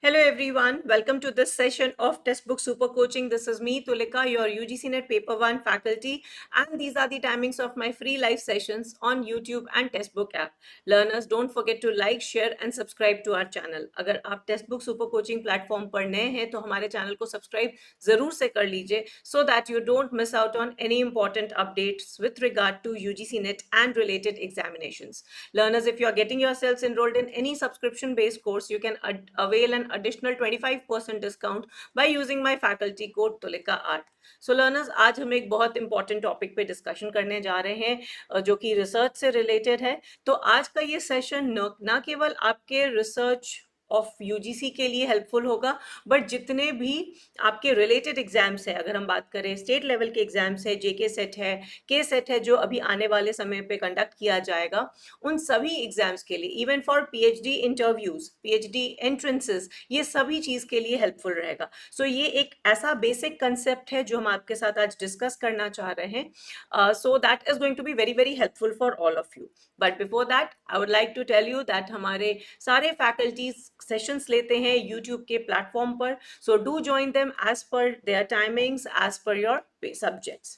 Hello everyone, welcome to this session of Textbook Super Coaching. This is me, Tulika, your UGC NET Paper 1 faculty, and these are the timings of my free live sessions on YouTube and Textbook app. Learners, don't forget to like, share and subscribe to our channel. अगर आप Textbook Super Coaching platform पर नए हैं तो हमारे channel को subscribe जरूर से कर लीजिए so that you don't miss out on any important updates with regard to UGC NET and related examinations. Learners, if you are getting yourselves enrolled in any subscription-based course, you can avail an additional 25% discount by using my faculty code Tulika Art. So learners, आज हम एक बहुत important topic पे discussion करने जा रहे हैं जो कि रिसर्च से रिलेटेड है. तो आज का ये सेशन न केवल आपके रिसर्च ऑफ यूजीसी के लिए हेल्पफुल होगा, बट जितने भी आपके रिलेटेड एग्जाम्स है, अगर हम बात करें स्टेट लेवल के एग्जाम्स है, जेके सेट है, के सेट है, जो अभी आने वाले समय पे कंडक्ट किया जाएगा, उन सभी एग्जाम्स के लिए, even for PhD interviews, PhD entrances, ये सभी चीज के लिए हेल्पफुल रहेगा. सो ये एक ऐसा बेसिक कंसेप्ट है जो हम आपके साथ आज डिस्कस करना चाह रहे हैं. So that is going to be very very helpful for all of you. But before that I would like to tell you that हमारे सारे फैकल्टीज सेशंस लेते हैं यूट्यूब के प्लेटफॉर्म पर. So do join them as per their timings, as per your subjects.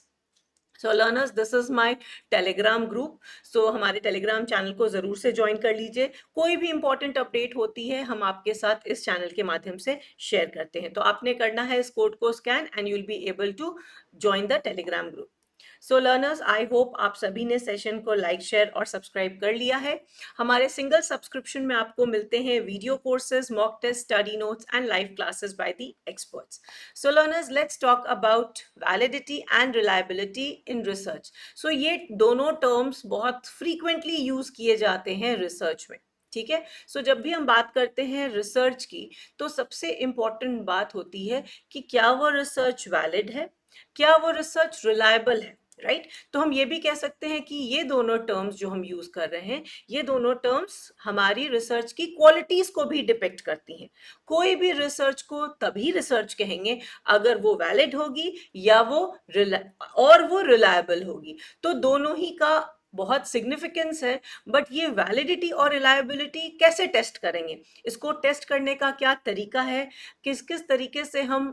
So learners, this is my Telegram group. So हमारे Telegram channel को जरूर से ज्वाइन कर लीजिए. कोई भी इंपॉर्टेंट अपडेट होती है हम आपके साथ इस चैनल के माध्यम से शेयर करते हैं. तो आपने करना है इस कोड को scan and you will be able to join the Telegram group. So learners, I hope आप सभी ने सेशन को लाइक, शेयर और सब्सक्राइब कर लिया है. हमारे सिंगल सब्सक्रिप्शन में आपको मिलते हैं video courses, mock test, study notes and live classes by the experts. So learners, let's talk about validity and reliability in research. So ये दोनों टर्म्स बहुत फ्रीक्वेंटली यूज किए जाते हैं रिसर्च में. ठीक है. सो जब भी हम बात करते हैं रिसर्च की, तो सबसे इंपॉर्टेंट बात होती है कि क्या वो रिसर्च वैलिड है, क्या वो रिसर्च रिलायबल है. राइट तो हम ये भी कह सकते हैं कि ये दोनों टर्म्स जो हम यूज कर रहे हैं, ये दोनों टर्म्स हमारी रिसर्च की क्वालिटीज को भी डिपेक्ट करती हैं. कोई भी रिसर्च को तभी रिसर्च कहेंगे अगर वो वैलिड होगी या वो रिलायबल होगी. तो दोनों ही का बहुत सिग्निफिकेंस है. बट ये वैलिडिटी और रिलायबिलिटी कैसे टेस्ट करेंगे, इसको टेस्ट करने का क्या तरीका है, किस किस तरीके से हम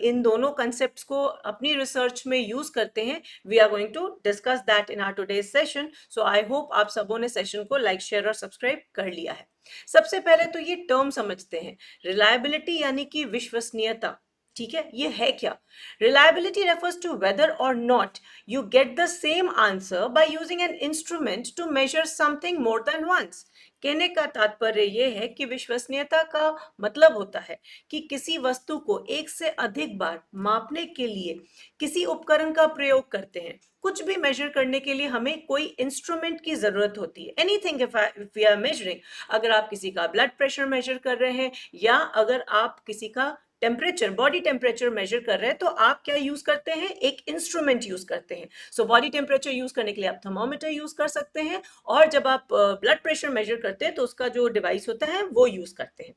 इन दोनों कंसेप्ट्स को अपनी रिसर्च में यूज करते हैं, we are going to discuss that in our today's session. So I hope आप सबों ने सेशन को लाइक, शेयर और सब्सक्राइब कर लिया है. सबसे पहले तो ये टर्म समझते हैं, रिलायबिलिटी यानी कि विश्वसनीयता. ठीक है, ये है क्या? Reliability refers to whether or not you get the same answer by using an instrument to measure something more than once. कहने का तात्पर्य यह है कि विश्वसनीयता का मतलब होता है कि किसी वस्तु को एक से अधिक बार मापने के लिए किसी उपकरण का प्रयोग करते हैं. कुछ भी मेजर करने के लिए हमें कोई इंस्ट्रूमेंट की जरूरत होती है. Anything if we are measuring, अगर आप किसी का ब्लड प्रेशर मेजर कर रहे हैं या अगर आप किसी का टेम्परेचर, बॉडी टेम्परेचर मेजर कर रहे हैं, तो आप क्या यूज करते हैं, एक इंस्ट्रूमेंट यूज करते हैं. सो बॉडी टेम्परेचर यूज करने के लिए आप थर्मोमीटर यूज कर सकते हैं, और जब आप ब्लड प्रेशर मेजर करते हैं तो उसका जो डिवाइस होता है वो यूज करते हैं.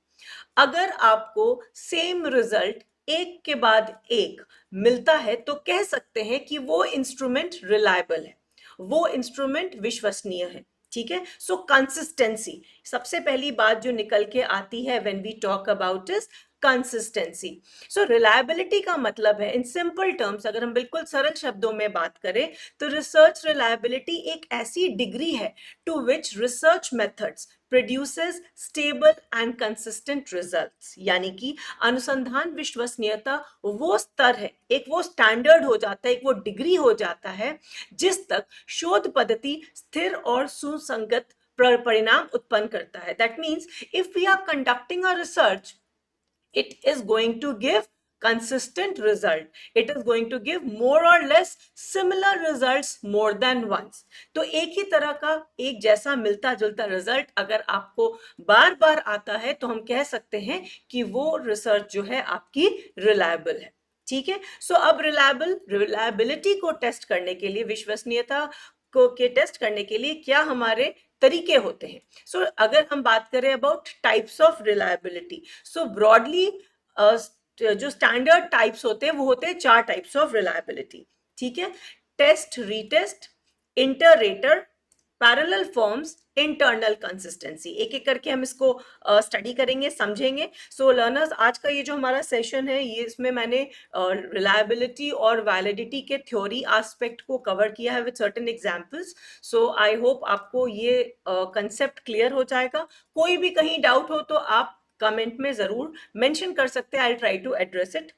अगर आपको सेम रिजल्ट एक के बाद एक मिलता है तो कह सकते हैं कि वो इंस्ट्रूमेंट रिलायबल है, वो इंस्ट्रूमेंट विश्वसनीय है. ठीक है. सो कंसिस्टेंसी, सबसे पहली बात जो निकल के आती है when we talk about is consistency. So reliability का मतलब है, इन सिंपल टर्म्स अगर हम बिल्कुल सरल शब्दों में बात करें, तो रिसर्च रिलायबिलिटी एक ऐसी डिग्री है to which research methods produces stable and consistent results. यानी कि अनुसंधान विश्वसनीयता वो स्तर है, एक वो स्टैंडर्ड हो जाता है, एक वो डिग्री हो जाता है जिस तक शोध पद्धति स्थिर और सुसंगत परिणाम उत्पन्न करता है. That means if we are conducting a research, it is going to give consistent result. It is going to give more or less similar results more than once. तो एक ही तरह का, एक जैसा मिलता जुलता रिजल्ट अगर आपको बार बार आता है तो हम कह सकते हैं कि वो रिसर्च जो है आपकी रिलायबल है. ठीक है. सो अब रिलायबिलिटी को टेस्ट करने के लिए, विश्वसनीयता को के टेस्ट करने के लिए क्या हमारे तरीके होते हैं. सो अगर हम बात करें about types of reliability, so broadly जो स्टैंडर्ड टाइप्स होते हैं वो होते हैं 4 टाइप्स ऑफ रिलायबिलिटी. ठीक है. Test, retest, inter rater, parallel forms internal consistency. एक एक करके हम इसको स्टडी करेंगे, समझेंगे। सो लर्नर्स, आज का ये जो हमारा सेशन है, ये इसमें मैंने रिलायबिलिटी और वैलिडिटी के थ्योरी एस्पेक्ट को कवर किया है with certain examples. So I hope आपको ये कंसेप्ट क्लियर हो जाएगा। कोई भी कहीं डाउट हो तो आप कमेंट में जरूर मेंशन कर सकते हैं। I try to address it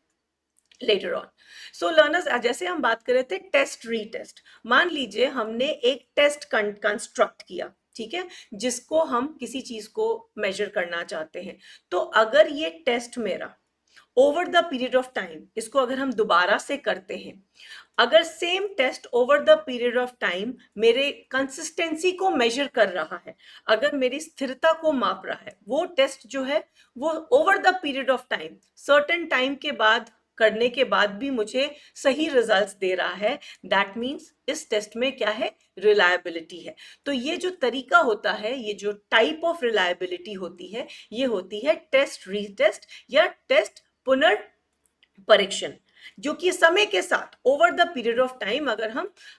later on. So learners, जैसे हम बात कर रहे थे टेस्ट रीटेस्ट, मान लीजिए हमने एक टेस्ट कंस्ट्रक्ट किया, ठीक है, जिसको हम किसी चीज को मेजर करना चाहते हैं। तो अगर ये टेस्ट मेरा over the period of time, इसको अगर हम दोबारा से करते हैं, अगर same test over the period of time मेरे कंसिस्टेंसी को मेजर कर रहा है, अगर मेरी स्थिरता को माप रहा है, वो टेस्ट जो है वो over the period of time, certain time के बाद करने के बाद भी मुझे सही रिजल्ट्स दे रहा है, दैट मीन्स इस टेस्ट में क्या है, रिलायबिलिटी है। तो ये जो तरीका होता है, ये जो टाइप ऑफ रिलायबिलिटी होती है, ये होती है टेस्ट रीटेस्ट या टेस्ट पुनर्परीक्षण, जो कि समय के साथ over the period of time अगर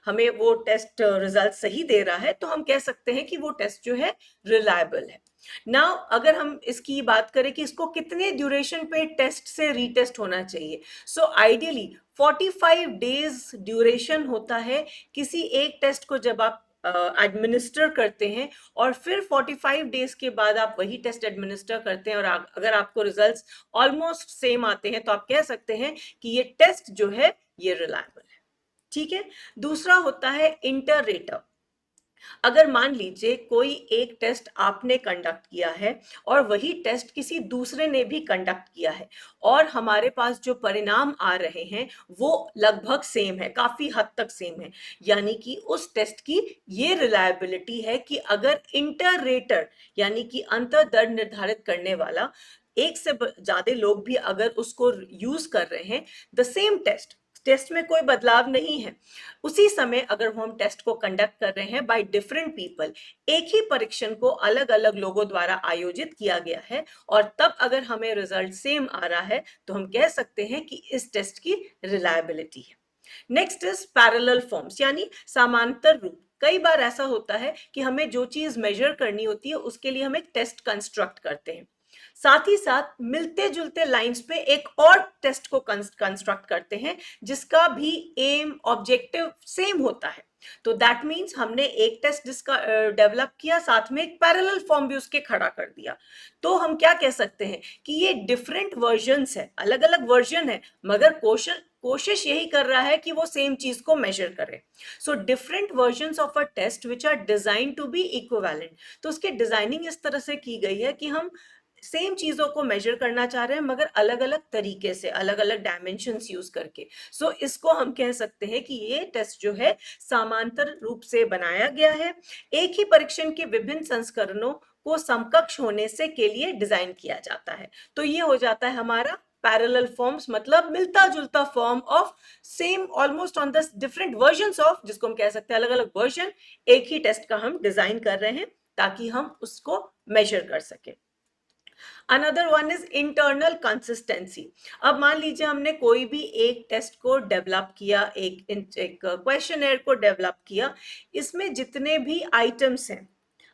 हमें वो टेस्ट रिजल्ट सही दे रहा है, तो हम कह सकते हैं कि वो टेस्ट जो है रिलायबल है। नाउ अगर हम इसकी बात करें कि इसको कितने ड्यूरेशन पे टेस्ट से रीटेस्ट होना चाहिए, सो आइडियली 45 डेज ड्यूरेशन होता है किसी एक टेस्ट को जब आप एडमिनिस्टर करते हैं, और फिर 45 डेज के बाद आप वही टेस्ट एडमिनिस्टर करते हैं, और अगर आपको रिजल्ट्स ऑलमोस्ट सेम आते हैं, तो आप कह सकते हैं कि ये टेस्ट जो है ये रिलायबल है। ठीक है। दूसरा होता है इंटररेटर। अगर मान लीजिए कोई एक टेस्ट आपने कंडक्ट किया है और वही टेस्ट किसी दूसरे ने भी कंडक्ट किया है, और हमारे पास जो परिणाम आ रहे हैं वो लगभग सेम है, काफी हद तक सेम है, यानी कि उस टेस्ट की ये रिलायबिलिटी है कि अगर इंटररेटर यानी कि अंतर दर निर्धारित करने वाला, एक से ज्यादा लोग भी अगर उसको यूज कर रहे हैं, द सेम टेस्ट में कोई बदलाव नहीं है, उसी समय अगर हम टेस्ट को कंडक्ट कर रहे हैं बाय डिफरेंट पीपल, एक ही परीक्षण को अलग अलग लोगों द्वारा आयोजित किया गया है, और तब अगर हमें रिजल्ट सेम आ रहा है, तो हम कह सकते हैं कि इस टेस्ट की रिलायबिलिटी है। नेक्स्ट इज पैरेलल फॉर्म्स, यानी समांतर रूप। कई बार ऐसा होता है कि हमें जो चीज मेजर करनी होती है उसके लिए हम एक टेस्ट कंस्ट्रक्ट करते हैं, साथ ही साथ मिलते जुलते लाइंस पे एक और टेस्ट को कंस्ट्रक्ट करते हैं जिसका भी एम ऑब्जेक्टिव सेम होता है। तो दैट मीन्स हमने एक टेस्ट जिसका डेवलप किया, साथ में एक पैरेलल फॉर्म भी उसके खड़ा कर दिया। तो हम क्या कह सकते हैं कि ये डिफरेंट वर्जन्स है, अलग अलग वर्जन है, मगर कोशिश यही कर रहा है कि वो सेम चीज को मेजर करे। So different versions of a test which are design to be equivalent. तो उसकी डिजाइनिंग इस तरह से की गई है कि हम सेम चीजों को मेजर करना चाह रहे हैं, मगर अलग अलग तरीके से, अलग अलग डायमेंशंस यूज करके। सो इसको हम कह सकते हैं कि ये टेस्ट जो है समांतर रूप से बनाया गया है, एक ही परीक्षण के विभिन्न संस्करणों को समकक्ष होने से के लिए डिजाइन किया जाता है। तो ये हो जाता है हमारा पैरेलल फॉर्म्स, मतलब मिलता जुलता form of same almost on the different versions of, जिसको हम कह सकते हैं अलग अलग वर्जन, एक ही टेस्ट का हम डिजाइन कर रहे हैं ताकि हम उसको मेजर कर सके। Another one is internal consistency. अब मान लीजिए हमने कोई भी एक टेस्ट को डेवलप किया, एक क्वेश्चनर को डेवलप किया, इसमें जितने भी आइटम्स हैं,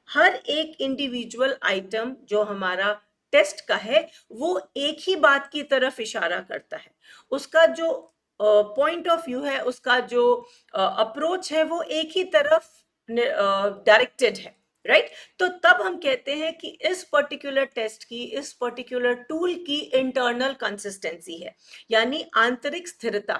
हर एक इंडिविजुअल आइटम जो हमारा टेस्ट का है वो एक ही बात की तरफ इशारा करता है, उसका जो पॉइंट ऑफ व्यू है, उसका जो अप्रोच है, वो एक ही तरफ डायरेक्टेड है, राइट। तो तब हम कहते हैं कि इस पर्टिकुलर टेस्ट की, इस पर्टिकुलर टूल की इंटरनल कंसिस्टेंसी है, यानी आंतरिक स्थिरता।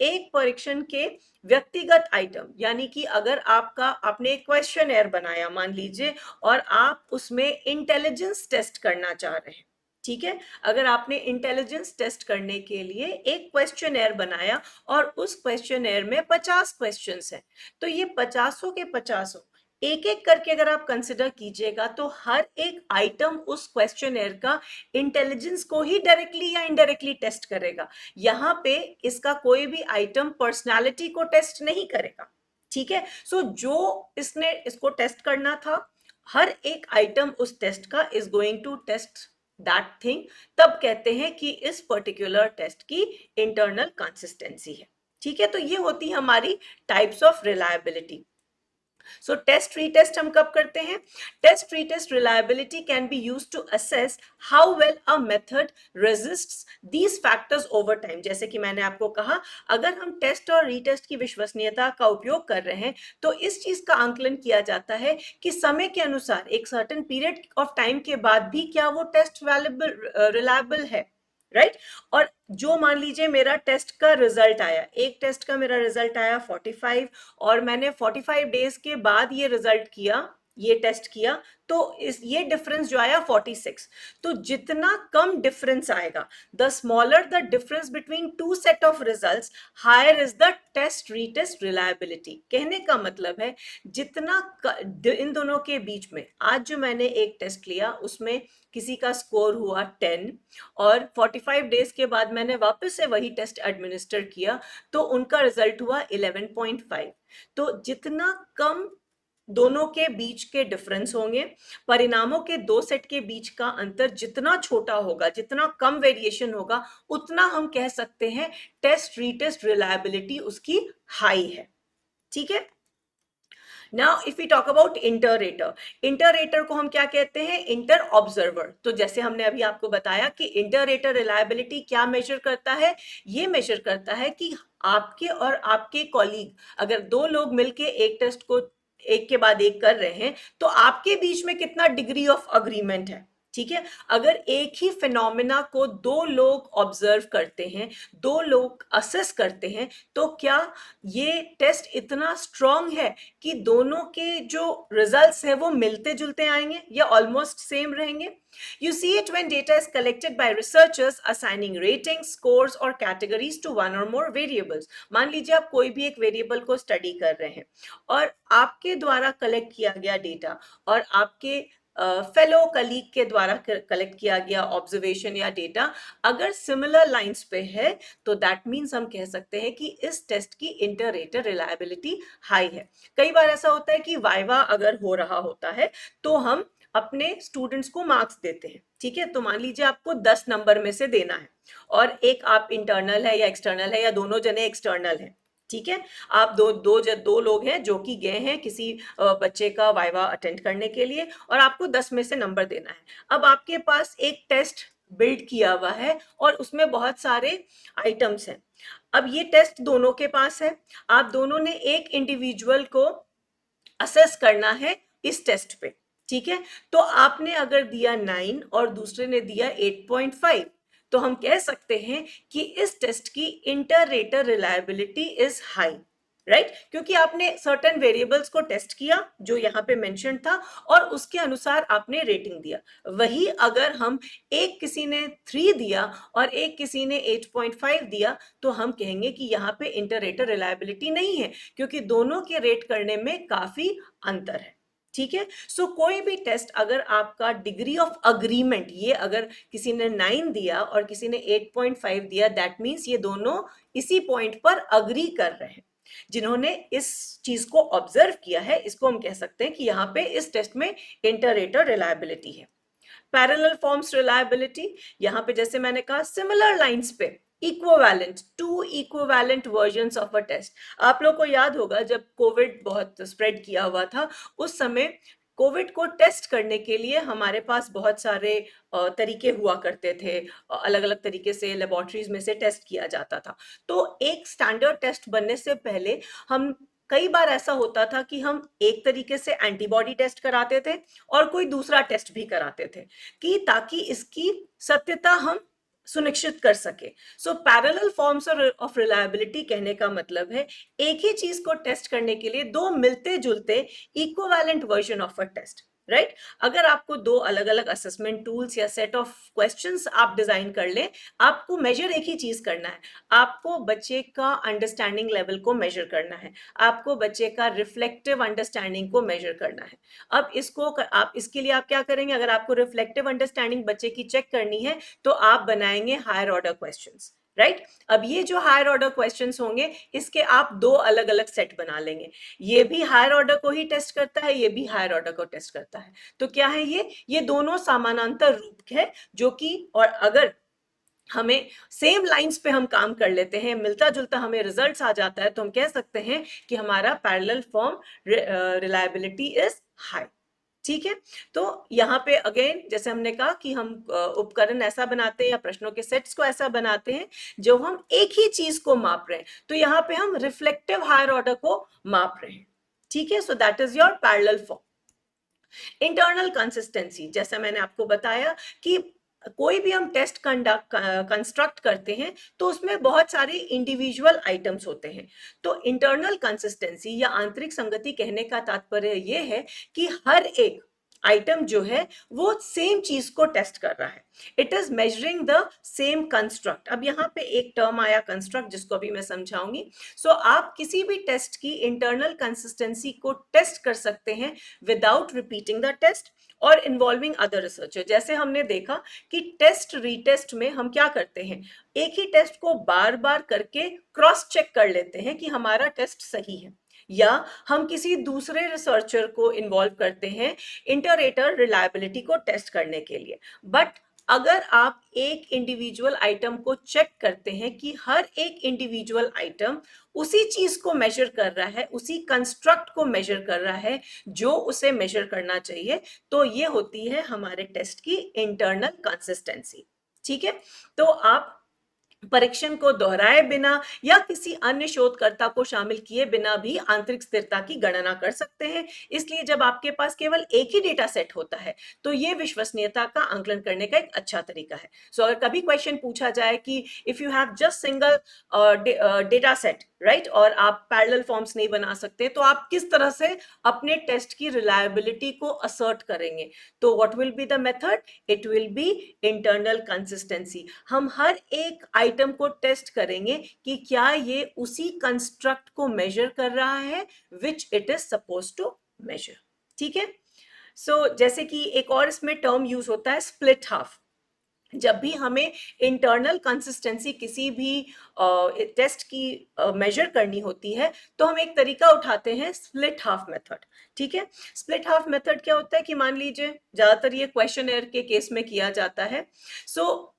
एक परीक्षण के व्यक्तिगत आइटम, यानी कि अगर आपने एक क्वेश्चनर बनाया मान लीजिए, और आप उसमें इंटेलिजेंस टेस्ट करना चाह रहे हैं, ठीक है, अगर आपने इंटेलिजेंस टेस्ट करने के लिए एक क्वेश्चनर बनाया और उस क्वेश्चनर में 50 क्वेश्चंस हैं, तो ये 50 के 50 एक एक करके अगर आप कंसिडर कीजिएगा, तो हर एक आइटम उस क्वेश्चनर का इंटेलिजेंस को ही डायरेक्टली या इनडायरेक्टली टेस्ट करेगा। यहाँ पे इसका कोई भी आइटम पर्सनालिटी को टेस्ट नहीं करेगा, ठीक है। सो जो इसने इसको टेस्ट करना था, हर एक आइटम उस टेस्ट का is going to test that thing, तब कहते हैं कि इस पर्टिकुलर टेस्ट की इंटरनल कंसिस्टेंसी है, ठीक है। तो ये होती है हमारी types of reliability. So test retest हम कब करते हैं? Test retest reliability can be used to assess how well a method resists these factors over time. जैसे कि मैंने आपको कहा, अगर हम टेस्ट और रीटेस्ट की विश्वसनीयता का उपयोग कर रहे हैं तो इस चीज का आंकलन किया जाता है कि समय के अनुसार एक सर्टेन पीरियड ऑफ टाइम के बाद भी क्या वो टेस्ट वैलिबल रिलायबल है, राइट right? और जो मान लीजिए मेरा टेस्ट का रिजल्ट आया, एक टेस्ट का मेरा रिजल्ट आया 45 और मैंने 45 डेज के बाद ये रिजल्ट किया, ये टेस्ट किया, तो इस ये डिफरेंस जो आया 46, तो जितना कम डिफरेंस आएगा, the smaller the difference between two set of results, higher is the test retest reliability. कहने का मतलब है जितना इन दोनों के बीच में, आज जो मैंने एक टेस्ट लिया उसमें किसी का स्कोर हुआ 10 और 45 डेज के बाद मैंने वापस से वही टेस्ट एडमिनिस्टर किया तो उनका रिजल्ट हुआ 11.5। तो जितना कम दोनों के बीच के डिफरेंस होंगे, परिणामों के दो सेट के बीच का अंतर जितना छोटा होगा, जितना कम वेरिएशन होगा, उतना हम कह सकते हैं टेस्ट रीटेस्ट रिलायबिलिटी उसकी हाई है। ठीक है। Now if we talk about interrater, interrater को हम क्या कहते हैं? Inter observer. तो जैसे हमने अभी आपको बताया कि इंटररेटर रिलायबिलिटी क्या मेजर करता है? ये मेजर करता है कि आपके और आपके कॉलीग, अगर दो लोग मिलके एक टेस्ट को एक के बाद एक कर रहे हैं तो आपके बीच में कितना डिग्री ऑफ अग्रीमेंट है। ठीक है। अगर एक ही फिनोमिना को दो लोग ऑब्जर्व करते हैं, दो लोग असेस करते हैं, तो क्या ये टेस्ट इतना स्ट्रांग है कि दोनों के जो रिजल्ट्स है वो मिलते जुलते आएंगे या ऑलमोस्ट सेम रहेंगे? You see it when data is collected by researchers assigning ratings, scores or categories to one or more variables. मान लीजिए आप कोई भी एक वेरिएबल को स्टडी कर रहे हैं और आपके द्वारा कलेक्ट किया गया डेटा और आपके फेलो कलीग के द्वारा कलेक्ट किया गया ऑब्जर्वेशन या डेटा अगर सिमिलर लाइंस पे है तो दैट मीन्स हम कह सकते हैं कि इस टेस्ट की इंटररेटर रिलायबिलिटी हाई है। कई बार ऐसा होता है कि वाइवा अगर हो रहा होता है तो हम अपने स्टूडेंट्स को मार्क्स देते हैं। ठीक है। तो मान लीजिए आपको 10 नंबर में से देना है और एक आप इंटरनल है या एक्सटर्नल है या दोनों जने एक्सटर्नल है। ठीक है। आप दो लोग हैं जो कि गए हैं किसी बच्चे का वाइवा अटेंड करने के लिए और आपको 10 में से नंबर देना है। अब आपके पास एक टेस्ट बिल्ड किया हुआ है और उसमें बहुत सारे आइटम्स हैं। अब ये टेस्ट दोनों के पास है, आप दोनों ने एक इंडिविजुअल को असेस करना है इस टेस्ट पे। ठीक है। तो आपने अगर दिया 9 और दूसरे ने दिया 8.5 तो हम कह सकते हैं कि इस टेस्ट की इंटररेटर रिलायबिलिटी इज हाई, राइट? क्योंकि आपने सर्टेन वेरिएबल्स को टेस्ट किया जो यहाँ पे मेंशन था और उसके अनुसार आपने रेटिंग दिया। वही अगर हम एक किसी ने 3 दिया और एक किसी ने 8.5 दिया तो हम कहेंगे कि यहाँ पे इंटररेटर रिलायबिलिटी नहीं है क्योंकि दोनों के रेट करने में काफी अंतर है। ठीक है। सो कोई भी टेस्ट अगर आपका डिग्री ऑफ अग्रीमेंट, ये अगर किसी ने 9 दिया और किसी ने 8.5 दिया, दैट मीन्स ये दोनों इसी पॉइंट पर अग्री कर रहे हैं। जिन्होंने इस चीज को ऑब्जर्व किया है इसको हम कह सकते हैं कि यहाँ पे इस टेस्ट में इंटररेटर रिलायबिलिटी है। पैरेलल फॉर्म्स रिलायबिलिटी, यहाँ पे जैसे मैंने कहा सिमिलर लाइंस पे equivalent, two equivalent versions of a test. आप लोग को याद होगा जब कोविड बहुत स्प्रेड किया हुआ था उस समय कोविड को टेस्ट करने के लिए हमारे पास बहुत सारे तरीके हुआ करते थे, अलग अलग तरीके से लेबोरेटरीज में से टेस्ट किया जाता था। तो एक स्टैंडर्ड टेस्ट बनने से पहले हम कई बार ऐसा होता था कि हम एक तरीके से एंटीबॉडी टेस्ट कराते थे और कोई दूसरा टेस्ट भी कराते थे कि ताकि इसकी सत्यता हम सुनिश्चित कर सके। So parallel forms of reliability कहने का मतलब है एक ही चीज को टेस्ट करने के लिए दो मिलते जुलते equivalent version of a test, right? अगर आपको दो अलग अलग असेसमेंट टूल्स या सेट ऑफ क्वेश्चंस आप डिजाइन कर लें, आपको मेजर एक ही चीज करना है, आपको बच्चे का अंडरस्टैंडिंग लेवल को मेजर करना है, आपको बच्चे का रिफ्लेक्टिव अंडरस्टैंडिंग को मेजर करना है। अब इसको आप इसके लिए आप क्या करेंगे? अगर आपको रिफ्लेक्टिव अंडरस्टैंडिंग बच्चे की चेक करनी है तो आप बनाएंगे हायर ऑर्डर क्वेश्चंस, राइट? अब ये जो हायर ऑर्डर क्वेश्चंस होंगे इसके आप दो अलग अलग सेट बना लेंगे। ये भी हायर ऑर्डर को ही टेस्ट करता है, ये भी हायर ऑर्डर को टेस्ट करता है। तो क्या है ये दोनों समानांतर रूप है जो कि, और अगर हमें सेम लाइंस पे हम काम कर लेते हैं, मिलता जुलता हमें रिजल्ट्स आ जाता है, तो हम कह सकते हैं कि हमारा parallel form reliability is high. ठीक है, तो यहाँ पे अगेन जैसे हमने कहा कि हम उपकरण ऐसा बनाते हैं या प्रश्नों के सेट्स को ऐसा बनाते हैं जो हम एक ही चीज को माप रहे हैं, तो यहाँ पे हम रिफ्लेक्टिव हायर ऑर्डर को माप रहे हैं। ठीक है, सो that is your parallel form. Internal consistency, जैसा मैंने आपको बताया कि कोई भी हम टेस्ट कंस्ट्रक्ट करते हैं तो उसमें बहुत सारे इंडिविजुअल आइटम्स होते हैं। तो इंटरनल कंसिस्टेंसी या आंतरिक संगति कहने का तात्पर्य यह है कि हर एक आइटम जो है वो सेम चीज को टेस्ट कर रहा है, it is measuring the same construct. अब यहाँ पे एक टर्म आया कंस्ट्रक्ट, जिसको अभी मैं समझाऊंगी। सो आप किसी भी टेस्ट की इंटरनल कंसिस्टेंसी को टेस्ट कर सकते हैं विदाउट रिपीटिंग द टेस्ट और इन्वॉल्विंग अदर रिसर्चर। जैसे हमने देखा कि टेस्ट रीटेस्ट में हम क्या करते हैं, एक ही टेस्ट को बार बार करके क्रॉस चेक कर लेते हैं कि हमारा टेस्ट सही है, या हम किसी दूसरे रिसर्चर को इन्वॉल्व करते हैं इंटरेटर रिलायबिलिटी को टेस्ट करने के लिए। बट अगर आप एक इंडिविजुअल आइटम को चेक करते हैं कि हर एक इंडिविजुअल आइटम उसी चीज को मेजर कर रहा है, उसी कंस्ट्रक्ट को मेजर कर रहा है जो उसे मेजर करना चाहिए, तो ये होती है हमारे टेस्ट की इंटरनल कंसिस्टेंसी। ठीक है, तो आप परीक्षण को दोहराए बिना या किसी अन्य शोधकर्ता को शामिल किए बिना भी आंतरिक स्थिरता की गणना कर सकते हैं। इसलिए जब आपके पास केवल एक ही डेटा सेट होता है तो ये विश्वसनीयता का आंकलन करने का एक अच्छा तरीका है। सो अगर कभी क्वेश्चन पूछा जाए कि if you have just single data set right, और आप पैरेलल फॉर्म्स नहीं बना सकते, तो आप किस तरह से अपने टेस्ट की रिलायबिलिटी को असर्ट करेंगे, तो what will be the method, it will be internal consistency. हम हर एक आइटम को टेस्ट करेंगे कि क्या ये उसी कंस्ट्रक्ट को मेजर कर रहा है which it is suppose to measure. ठीक है, सो जैसे कि एक और इसमें टर्म यूज होता है स्प्लिट हाफ। जब भी हमें इंटरनल कंसिस्टेंसी किसी भी टेस्ट की मेजर करनी होती है तो हम एक तरीका उठाते हैं स्प्लिट हाफ मेथड। ठीक है, स्प्लिट हाफ मेथड क्या होता है कि मान लीजिए ज्यादातर ये क्वेश्चन एयर के केस में किया जाता है। सो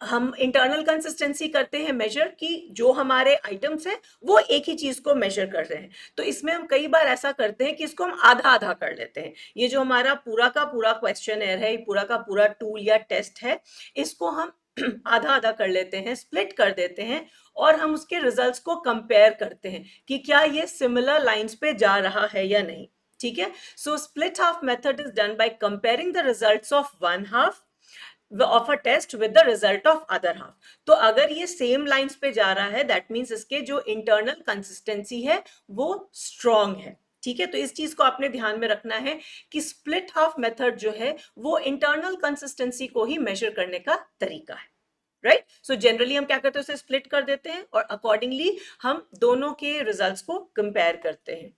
हम इंटरनल कंसिस्टेंसी करते हैं मेजर कि जो हमारे आइटम्स हैं वो एक ही चीज को मेजर कर रहे हैं, तो इसमें हम कई बार ऐसा करते हैं कि इसको हम आधा आधा कर लेते हैं। ये जो हमारा पूरा का पूरा क्वेश्चन है, पूरा का पूरा टूल या टेस्ट है, इसको हम आधा आधा कर लेते हैं, स्प्लिट कर देते हैं, और हम उसके रिजल्ट्स को कंपेयर करते हैं कि क्या ये सिमिलर लाइंस पे जा रहा है या नहीं। ठीक है, so split half method is done by comparing the results of one half of a test with the result of other half. तो अगर ये सेम लाइंस पे जा रहा है दैट मींस इसके जो इंटरनल कंसिस्टेंसी है वो स्ट्रॉन्ग है। ठीक है, तो इस चीज को आपने ध्यान में रखना है कि स्प्लिट हाफ मेथड जो है वो इंटरनल कंसिस्टेंसी को ही मेजर करने का तरीका है। राइट, सो जनरली हम क्या करते हैं, उसे स्प्लिट कर देते हैं और अकॉर्डिंगली हम दोनों के रिजल्ट्स को कंपेयर करते हैं।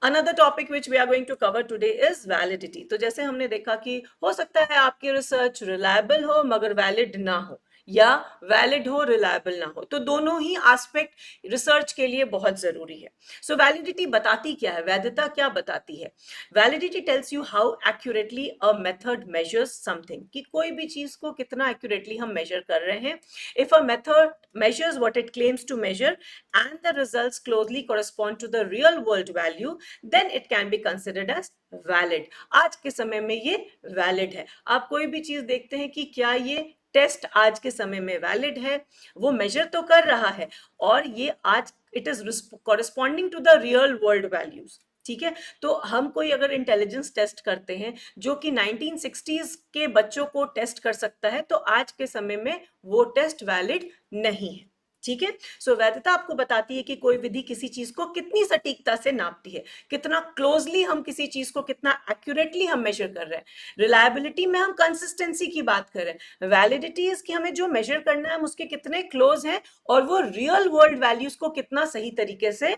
Another topic which we are going to cover today is validity. तो जैसे हमने देखा कि हो सकता है आपकी रिसर्च रिलायबल हो मगर वैलिड ना हो, या वैलिड हो रिलायबल ना हो, तो दोनों ही एस्पेक्ट रिसर्च के लिए बहुत जरूरी है। सो वैलिडिटी बताती क्या है, वैधता क्या बताती है? Validity tells you how accurately a method measures something, कि कोई भी चीज को कितना एक्यूरेटली हम मेजर कर रहे हैं। If a method measures what it claims to measure and the results closely correspond to the real world value, then it can be considered as valid. आज के समय में ये valid है। आप कोई भी चीज देखते हैं कि क्या ये टेस्ट आज के समय में वैलिड है, वो मेजर तो कर रहा है और ये आज it is corresponding to the real world values. ठीक है, तो हम कोई अगर इंटेलिजेंस टेस्ट करते हैं जो कि 1960s के बच्चों को टेस्ट कर सकता है, तो आज के समय में वो टेस्ट वैलिड नहीं है। ठीक है, सो वैधता आपको बताती है कि कोई विधि किसी चीज को कितनी सटीकता से नापती है, कितना क्लोजली हम किसी चीज को कितना एक्यूरेटली हम मेजर कर रहे हैं। रिलायबिलिटी में हम कंसिस्टेंसी की बात कर रहे हैं, वैलिडिटी इज कि हमें जो मेजर करना है हम उसके कितने क्लोज हैं और वो रियल वर्ल्ड वैल्यूज को कितना सही तरीके से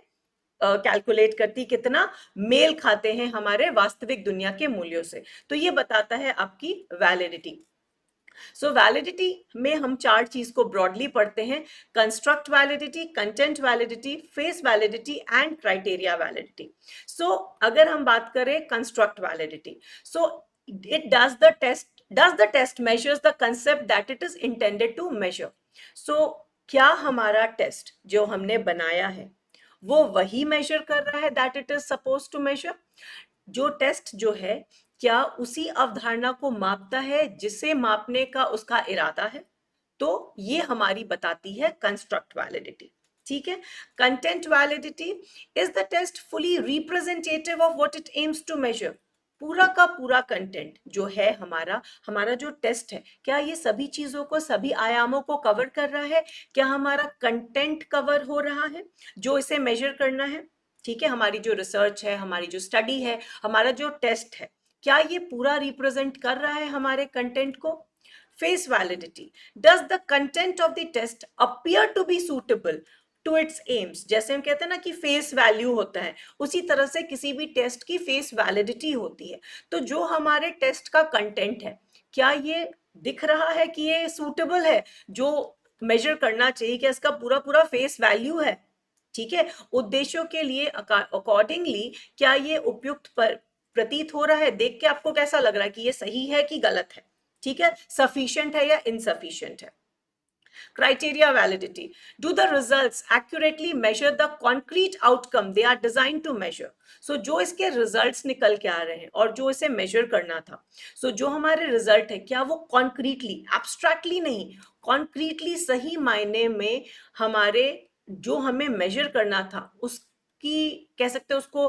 कैलकुलेट करती, कितना मेल खाते हैं हमारे वास्तविक दुनिया के मूल्यों से, तो ये बताता है आपकी वैलिडिटी। सो वैलिडिटी में हम चार चीज को ब्रॉडली पढ़ते हैं, construct validity, content validity, face validity and criteria validity. So अगर हम बात करें construct validity, so it does the test Does the test measures the concept that it is intended to measure? So क्या हमारा test जो हमने बनाया है वो वही मेजर कर रहा है that it is supposed to measure? जो टेस्ट जो है क्या उसी अवधारणा को मापता है जिसे मापने का उसका इरादा है? तो ये हमारी बताती है कंस्ट्रक्ट वैलिडिटी। ठीक है, content validity, is the test fully representative of what it aims to measure? पूरा का पूरा कंटेंट जो है हमारा हमारा जो टेस्ट है, क्या ये सभी चीजों को, सभी आयामों को कवर कर रहा है? क्या हमारा कंटेंट कवर हो रहा है जो इसे मेजर करना है? ठीक है, हमारी जो रिसर्च है, हमारी जो स्टडी है, हमारा जो टेस्ट है, क्या ये पूरा रिप्रेजेंट कर रहा है हमारे कंटेंट को? Face validity, does the content of the test appear to be suitable to its aims? जैसे हम कहते हैं ना कि फेस वैल्यू होता है, उसी तरह से किसी भी टेस्ट की फेस वैलिडिटी होती है। तो जो हमारे टेस्ट का कंटेंट है, क्या ये दिख रहा है कि ये सूटेबल है, जो मेजर करना चाहिए, क्या इसका पूरा पूरा फेस वैल्यू है? ठीक है, उद्देश्यों के लिए अकॉर्डिंगली क्या ये उपयुक्त पर प्रतीत हो रहा है? देख के आपको कैसा लग रहा है कि ये सही है कि गलत है? ठीक है, सफिशिएंट है या इनसफिशिएंट है? Criteria validity. Do the results accurately measure the concrete outcome they are designed to measure? So जो इसके results निकल के आ रहे हैं और जो इसे measure करना था, so जो हमारे result है, क्या वो concretely, abstractly नहीं, concretely सही मायने में हमारे जो हमें measure करना था उसकी, कह सकते हैं उसको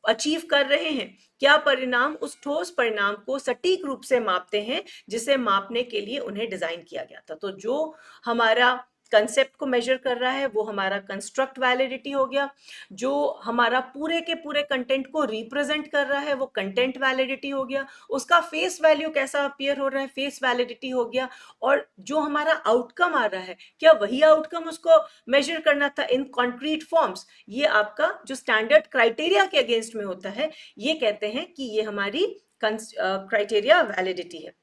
अचीव कर रहे हैं? क्या परिणाम उस ठोस परिणाम को सटीक रूप से मापते हैं जिसे मापने के लिए उन्हें डिजाइन किया गया था? तो जो हमारा कंसेप्ट को मेजर कर रहा है वो हमारा कंस्ट्रक्ट वैलिडिटी हो गया। जो हमारा पूरे के पूरे कंटेंट को रिप्रेजेंट कर रहा है वो कंटेंट वैलिडिटी हो गया। उसका फेस वैल्यू कैसा अपीयर हो रहा है, फेस वैलिडिटी हो गया। और जो हमारा आउटकम आ रहा है, क्या वही आउटकम उसको मेजर करना था इन कॉन्क्रीट फॉर्म्स? ये आपका जो स्टैंडर्ड क्राइटेरिया के अगेंस्ट में होता है, ये कहते हैं कि ये हमारी क्राइटेरिया वैलिडिटी है।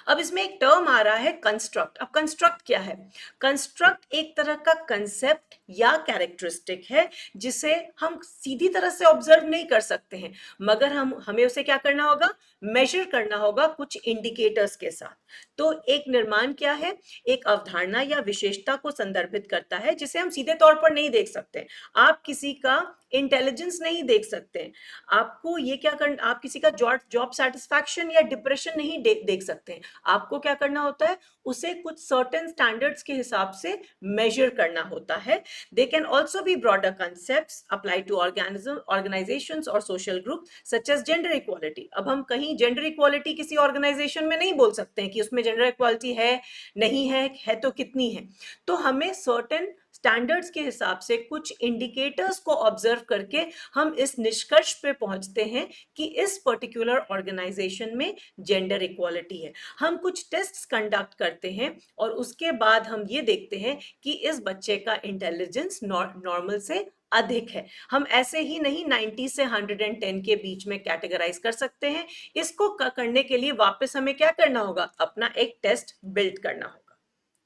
अब इसमें एक टर्म आ रहा है कंस्ट्रक्ट। अब कंस्ट्रक्ट क्या है? कंस्ट्रक्ट एक तरह का कंसेप्ट या कैरेक्टरिस्टिक है जिसे हम सीधी तरह से ऑब्जर्व नहीं कर सकते हैं, मगर हमें उसे क्या करना होगा? मेजर करना होगा कुछ इंडिकेटर्स के साथ। तो एक निर्माण क्या है? एक अवधारणा या विशेषता को संदर्भित करता है जिसे हम सीधे तौर पर नहीं देख सकते। आप किसी का इंटेलिजेंस नहीं देख सकते, आपको ये क्या करना, आप किसी का जॉब सेटिस्फैक्शन या डिप्रेशन नहीं देख सकते। आपको क्या करना होता है? उसे कुछ सर्टेन स्टैंडर्ड्स के हिसाब से मेजर करना होता है। They can also be broader concepts apply to organizations और social group such as gender equality. अब हम कहीं जेंडर इक्वालिटी किसी ऑर्गेनाइजेशन में नहीं बोल सकते हैं कि उसमें जेंडर इक्वालिटी है, नहीं है तो कितनी है। तो हमें सर्टेन स्टैंडर्ड्स के हिसाब से कुछ इंडिकेटर्स को ऑब्जर्व करके हम इस निष्कर्ष पे पहुंचते हैं कि इस पर्टिकुलर ऑर्गेनाइजेशन में जेंडर इक्वालिटी है। हम कुछ टेस्ट्स कंडक्ट करते हैं और उसके बाद हम ये देखते हैं कि इस बच्चे का इंटेलिजेंस नॉर्मल से अधिक है। हम ऐसे ही नहीं 90 से 110 के बीच में कैटेगराइज कर सकते हैं। इसको करने के लिए वापस हमें क्या करना होगा? अपना एक टेस्ट बिल्ड करना होगा।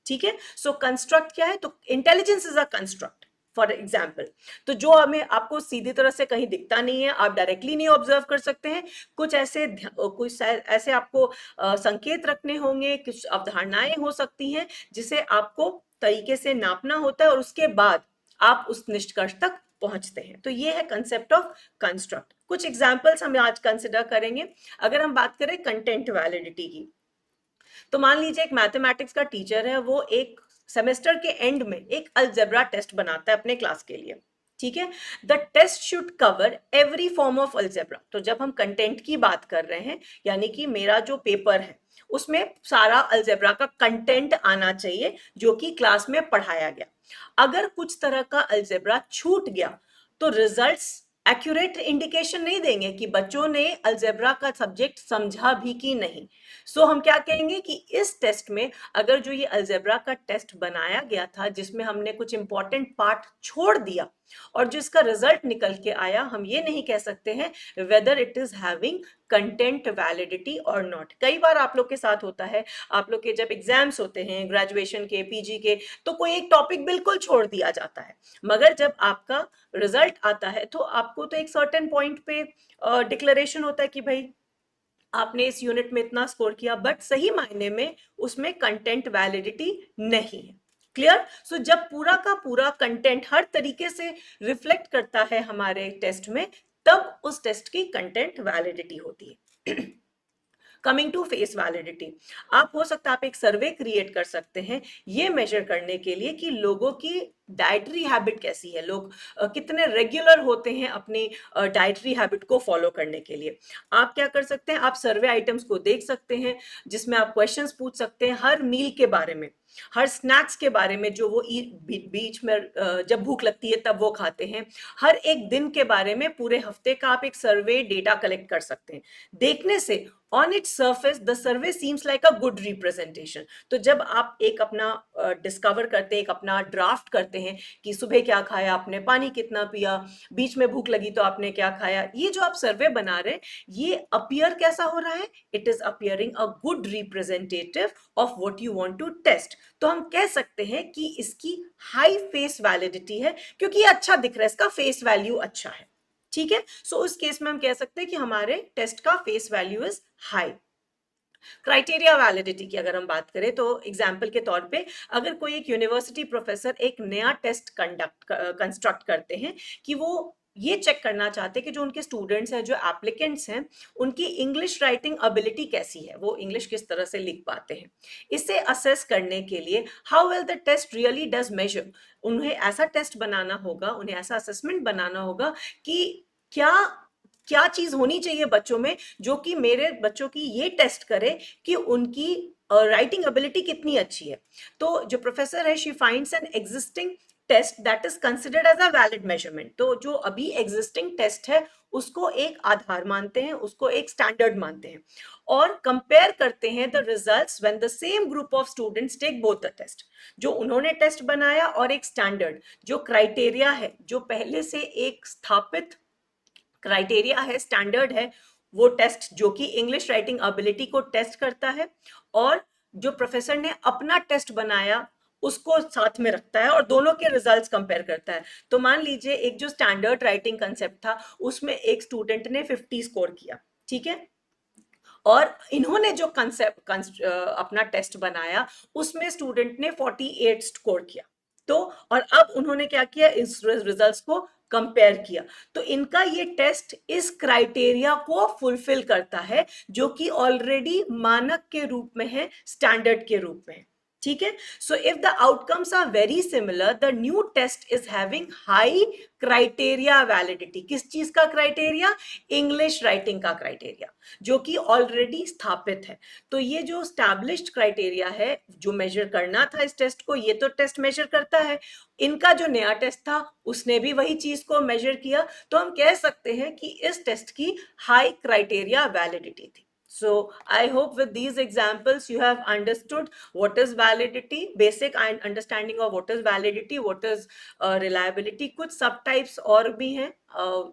ठीक है, सो कंस्ट्रक्ट क्या है? तो intelligence is a construct. For example, तो जो हमें आपको सीधी तरह से कहीं दिखता नहीं है, आप डायरेक्टली नहीं ऑब्जर्व कर सकते हैं, कुछ ऐसे आपको संकेत रखने होंगे, कुछ अवधारणाएं हो सकती हैं जिसे आपको तरीके से नापना होता है और उसके बाद आप उस निष्कर्ष तक पहुंचते हैं। तो ये है कंसेप्ट ऑफ कंस्ट्रक्ट। कुछ एग्जाम्पल्स हम आज कंसिडर करेंगे। अगर हम बात करें कंटेंट वैलिडिटी की, तो मान लीजिए एक मैथमेटिक्स का टीचर है, वो एक सेमेस्टर के एंड में एक अलजेब्रा टेस्ट बनाता है अपने क्लास के लिए। ठीक है, the test should cover every form of algebra. तो जब हम कंटेंट की बात कर रहे हैं, यानी कि मेरा जो पेपर है उसमें सारा अलजेब्रा का कंटेंट आना चाहिए जो कि क्लास में पढ़ाया गया। अगर कुछ तरह का अलजेब्रा छूट गया तो रिजल्ट्स एक्यूरेट इंडिकेशन नहीं देंगे कि बच्चों ने अलजेब्रा का सब्जेक्ट समझा भी कि नहीं। सो हम क्या कहेंगे कि इस टेस्ट में अगर जो ये अलजेब्रा का टेस्ट बनाया गया था जिसमें हमने कुछ इंपॉर्टेंट पार्ट छोड़ दिया और जिसका रिजल्ट निकल के आया, हम ये नहीं कह सकते हैं whether it is having content validity और नॉट। कई बार आप लोग के साथ होता है, आप लोग के जब एग्जाम्स होते हैं ग्रेजुएशन के, पीजी के, तो कोई एक टॉपिक बिल्कुल छोड़ दिया जाता है, मगर जब आपका रिजल्ट आता है तो आपको तो एक सर्टेन पॉइंट पे डिक्लेरेशन होता है कि भाई आपने इस यूनिट में इतना स्कोर किया, बट सही मायने में उसमें कंटेंट वैलिडिटी नहीं है। क्लियर? सो जब पूरा का पूरा कंटेंट हर तरीके से रिफ्लेक्ट करता है हमारे टेस्ट में, तब उस टेस्ट की कंटेंट वैलिडिटी होती है। कमिंग टू फेस वैलिडिटी, आप हो सकता है आप एक सर्वे क्रिएट कर सकते हैं ये मेजर करने के लिए कि लोगों की डाइटरी हैबिट कैसी है, लोग कितने रेगुलर होते हैं अपनी डाइटरी हैबिट को फॉलो करने के लिए। आप क्या कर सकते हैं, आप सर्वे आइटम्स को देख सकते हैं जिसमें आप क्वेश्चंस पूछ सकते हैं हर मील के बारे में, हर स्नैक्स के बारे में जो वो बीच में जब भूख लगती है तब वो खाते हैं, हर एक दिन के बारे में, पूरे हफ्ते का आप एक सर्वे डेटा कलेक्ट कर सकते हैं। देखने से on it surface the survey seems like a good representation. तो जब आप एक अपना डिस्कवर करते हैं, एक अपना ड्राफ्ट करते हैं कि सुबह क्या खाया आपने, पानी कितना पिया, बीच में भूख लगी तो आपने क्या खाया, ये जो आप सर्वे बना रहे हैं ये अपीयर कैसा हो रहा है, it is appearing a good representative of what you want to test. तो हम कह सकते हैं कि इसकी हाई फेस वैलिडिटी है क्योंकि ये अच्छा दिख रहा है, इसका फेस वैल्यू अच्छा है। ठीक है, सो उस केस में हम कह सकते हैं कि हमारे टेस्ट का face value is high. Criteria validity की अगर हम बात करें तो एग्जाम्पल के तौर पे अगर कोई एक यूनिवर्सिटी प्रोफेसर एक नया टेस्ट कंस्ट्रक्ट करते हैं कि वो ये चेक करना चाहते हैं कि जो उनके स्टूडेंट्स हैं, जो एप्लीकेंट्स हैं, उनकी इंग्लिश राइटिंग एबिलिटी कैसी है, वो इंग्लिश किस तरह से लिख पाते हैं, इसे असेस करने के लिए how well the test really does measure, उन्हें ऐसा टेस्ट बनाना होगा, उन्हें ऐसा असेसमेंट बनाना होगा कि क्या क्या चीज होनी चाहिए बच्चों में जो कि मेरे बच्चों की ये टेस्ट करे कि उनकी राइटिंग एबिलिटी कितनी अच्छी है। तो जो प्रोफेसर है she finds an existing test that is considered as a valid measurement. तो जो अभी एग्जिस्टिंग टेस्ट है उसको एक आधार मानते हैं, उसको एक स्टैंडर्ड मानते हैं और कंपेयर करते हैं the results when the same group of students take both the test. जो उन्होंने टेस्ट बनाया और एक स्टैंडर्ड जो क्राइटेरिया है, जो पहले से एक स्थापित क्राइटेरिया है, स्टैंडर्ड है, वो टेस्ट जो कि इंग्लिश राइटिंग एबिलिटी को टेस्ट करता है, और जो प्रोफेसर ने अपना टेस्ट बनाया उसको साथ में रखता है और दोनों के रिजल्ट्स कंपेयर करता है। तो मान लीजिए एक जो स्टैंडर्ड राइटिंग कंसेप्ट था उसमें एक स्टूडेंट ने 50 स्कोर किया, ठीक है, और इन्होंने जो कंसेप्ट अपना टेस्ट बनाया उसमें स्टूडेंट ने 48 स्कोर किया। तो और अब उन्होंने क्या किया, इस रिजल्ट्स को कंपेयर किया, तो इनका ये टेस्ट इस क्राइटेरिया को फुलफिल करता है जो कि ऑलरेडी मानक के रूप में है, स्टैंडर्ड के रूप में है। ठीक है, so if the outcomes are very similar the new test is having high criteria validity. किस चीज का क्राइटेरिया, इंग्लिश राइटिंग का क्राइटेरिया जो कि ऑलरेडी स्थापित है। तो ये जो स्टैब्लिश्ड क्राइटेरिया है जो मेजर करना था इस टेस्ट को, ये तो टेस्ट मेजर करता है, इनका जो नया टेस्ट था उसने भी वही चीज को मेजर किया। तो हम कह सकते हैं कि इस टेस्ट की हाई क्राइटेरिया वैलिडिटी थी। So I hope with these examples you have understood what is validity, basic and understanding of what is validity, what is reliability. कुछ सब टाइप्स और भी हैं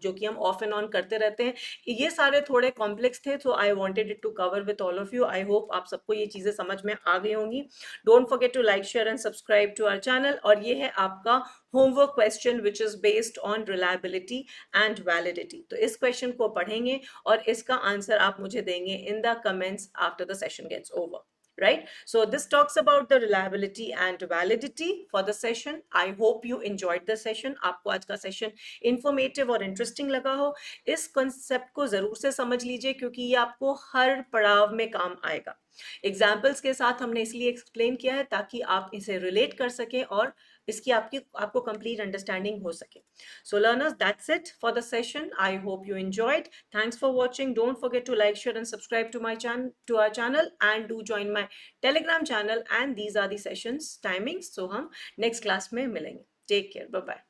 जो कि हम ऑफ एंड ऑन करते रहते हैं, ये सारे थोड़े कॉम्प्लेक्स थे, so I wanted it to cover with all of you. I hope आप सबको ये चीजें समझ में आ गई होंगी। Don't forget to like, share and subscribe to our channel। और ये है आपका homework question which is based on reliability and validity। तो इस क्वेश्चन को पढ़ेंगे और इसका आंसर आप मुझे देंगे in the comments after the session gets over, right? So this talks about the reliability and validity for the session। I hope you enjoyed the session। आपको आज का सेशन informative और interesting लगा हो। इस concept को जरूर से समझ लीजिए क्योंकि ये आपको हर पड़ाव में काम आएगा। एग्जाम्पल्स के साथ हमने इसलिए एक्सप्लेन किया है ताकि आप इसे रिलेट कर सकें और इसकी आपको कंप्लीट अंडरस्टैंडिंग हो सके। So learners, that's it for the session। I hope you enjoyed। Thanks for watching। Don't forget to like, share and subscribe to our channel and do join my Telegram channel। And these are the sessions timings। So हम next class में मिलेंगे। Take care। Bye bye।